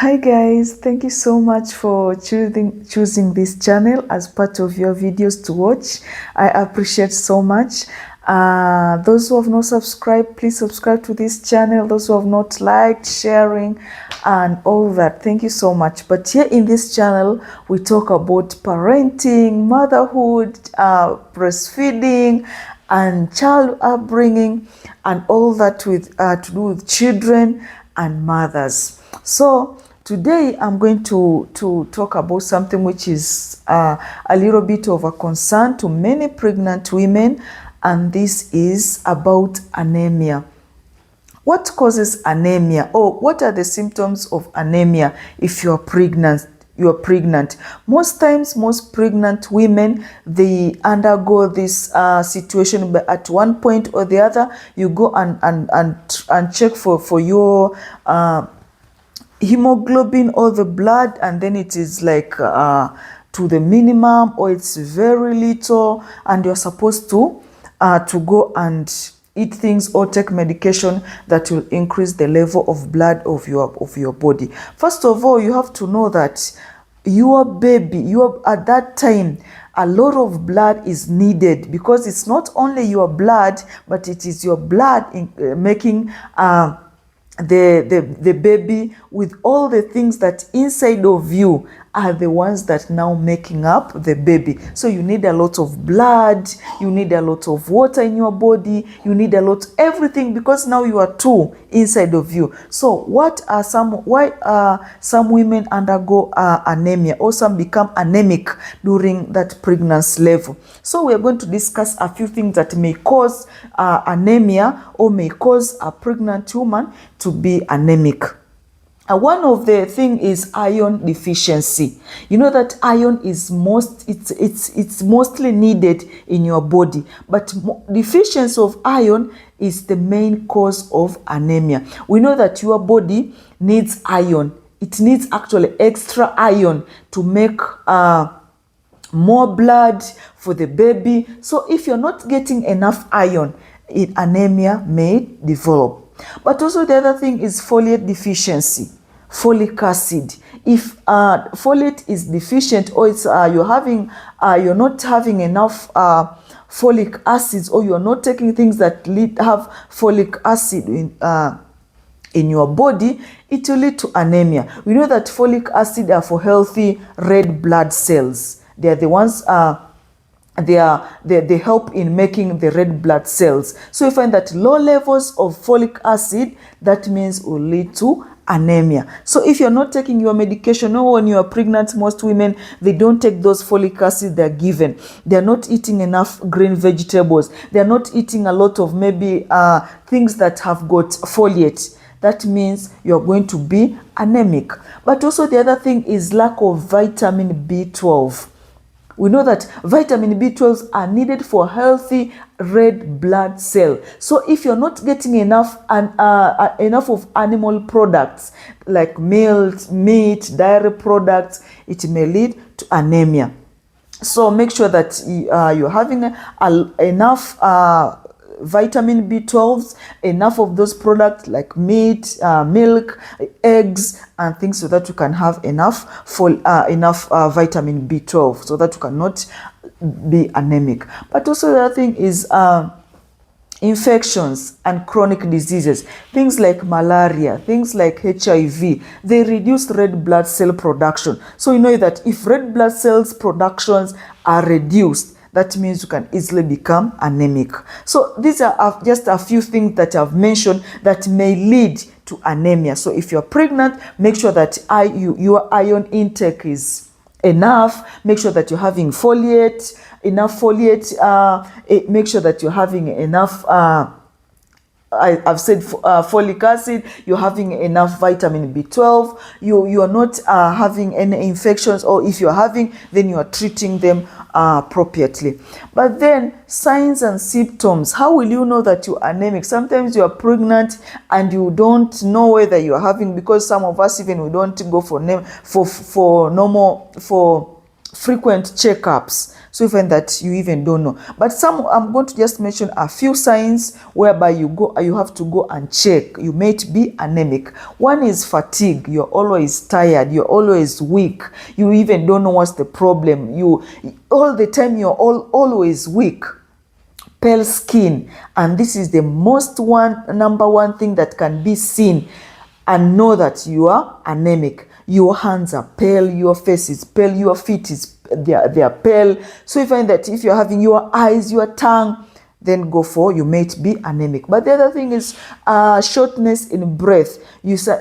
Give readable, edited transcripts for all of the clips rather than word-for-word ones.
Hi guys, thank you so much for choosing this channel as part of your videos to watch. I appreciate so much. Those who have not subscribed, please subscribe to this channel. Those who have not liked, sharing, and all that, thank you so much. But here in this channel, we talk about parenting, motherhood, breastfeeding, and child upbringing, and all that with to do with children and mothers. So today I'm going to talk about something which is a little bit of a concern to many pregnant women, and this is about anemia. What causes anemia, or what are the symptoms of anemia if you are pregnant? Most times, most pregnant women, they undergo this situation, but at one point or the other, you go and check for your hemoglobin or the blood, and then it is like to the minimum, or it's very little, and you're supposed to go and eat things or take medication that will increase the level of blood of your body. First of all, you have to know that your baby, at that time, a lot of blood is needed, because it's not only your blood, but it is your blood making the baby, with all the things that inside of you are the ones that now making up the baby. So you need a lot of blood, you need a lot of water in your body, you need a lot everything, because now you are two inside of you. So why some women undergo anemia, or some become anemic during that pregnancy level? So we are going to discuss a few things that may cause anemia, or may cause a pregnant woman to be anemic. One of the thing is iron deficiency. You know that iron is it's mostly needed in your body, but deficiency of iron is the main cause of anemia. We know that your body needs iron. It needs actually extra iron to make more blood for the baby. So if you're not getting enough iron, anemia may develop. But also the other thing is folate deficiency, folic acid. If folate is deficient, or it's you're not having enough folic acids, or you're not taking things that have folic acid in your body, it will lead to anemia. We know that folic acid are for healthy red blood cells. They are the ones they help in making the red blood cells. So you find that low levels of folic acid, that means will lead to anemia. So if you're not taking your medication, or when you are pregnant, most women, they don't take those folic acid they're given. They're not eating enough green vegetables. They're not eating a lot of maybe things that have got folate. That means you're going to be anemic. But also the other thing is lack of vitamin B12. We know that vitamin B12s are needed for healthy red blood cell. So if you're not getting enough of animal products like milk, meat, dairy products, it may lead to anemia. So make sure that you're having enough vitamin B12s, enough of those products like meat, milk, eggs, and things, so that you can have enough vitamin B12, so that you cannot be anemic. But also the other thing is infections and chronic diseases, things like malaria, things like HIV, they reduce red blood cell production. So you know that if red blood cells productions are reduced, that means you can easily become anemic. So these are just a few things that I've mentioned that may lead to anemia. So if you're pregnant, make sure that your iron intake is enough. Make sure that you're having enough folate. Make sure that you're having enough I've said folic acid, you're having enough vitamin B12, you are not having any infections, or if you're having, then you are treating them appropriately. But then signs and symptoms, how will you know that you're anemic? Sometimes you are pregnant and you don't know whether you're having, because some of us, even we don't go for frequent checkups. So you find that you even don't know. But some, I'm going to just mention a few signs whereby you have to go and check. You might be anemic. One is fatigue. You're always tired. You're always weak. You even don't know what's the problem. You all the time you're always weak. Pale skin, and this is the number one thing that can be seen and know that you are anemic. Your hands are pale, your face is pale, your feet they are pale. So you find that if you're having your eyes, your tongue, then go for, you might be anemic. But the other thing is shortness in breath.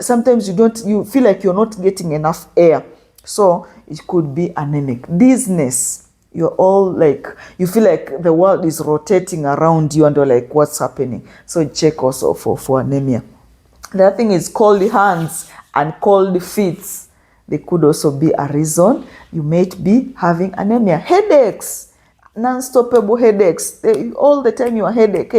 Sometimes you feel like you're not getting enough air, so it could be anemic. Dizziness. You're all like, you feel like the world is rotating around you and you're like, what's happening? So check also for anemia. The other thing is cold hands and cold feet. They could also be a reason you might be having anemia. Headaches, non-stoppable headaches. All the time you are headache.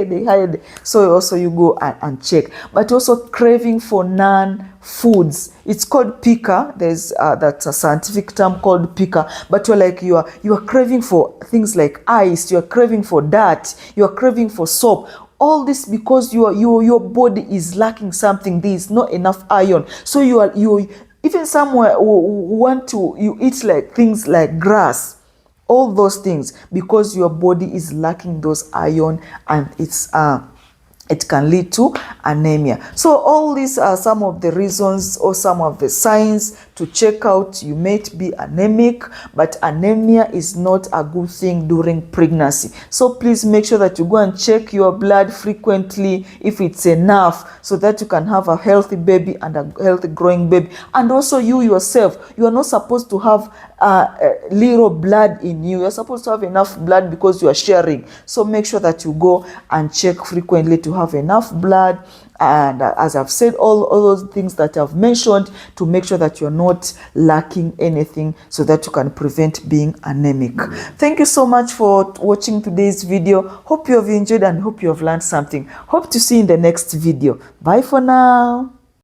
So also you go and check. But also craving for non-foods. It's called pica. There's that's a scientific term called pica. But you're like you are craving for things like ice. You are craving for dirt. You are craving for soap. All this because your body is lacking something. There is not enough iron. So you even somewhere you eat like things like grass. All those things because your body is lacking those iron, and it can lead to anemia. So all these are some of the reasons or some of the signs to check out. You might be anemic, but anemia is not a good thing during pregnancy. So please make sure that you go and check your blood frequently if it's enough, so that you can have a healthy baby and a healthy growing baby. And also you yourself, you are not supposed to have little blood in you. You're supposed to have enough blood because you are sharing. So make sure that you go and check frequently to have enough blood. And as I've said, all those things that I've mentioned, to make sure that you're not lacking anything, so that you can prevent being anemic. Thank you so much for watching today's video. Hope you have enjoyed and hope you have learned something. Hope to see you in the next video. Bye for now.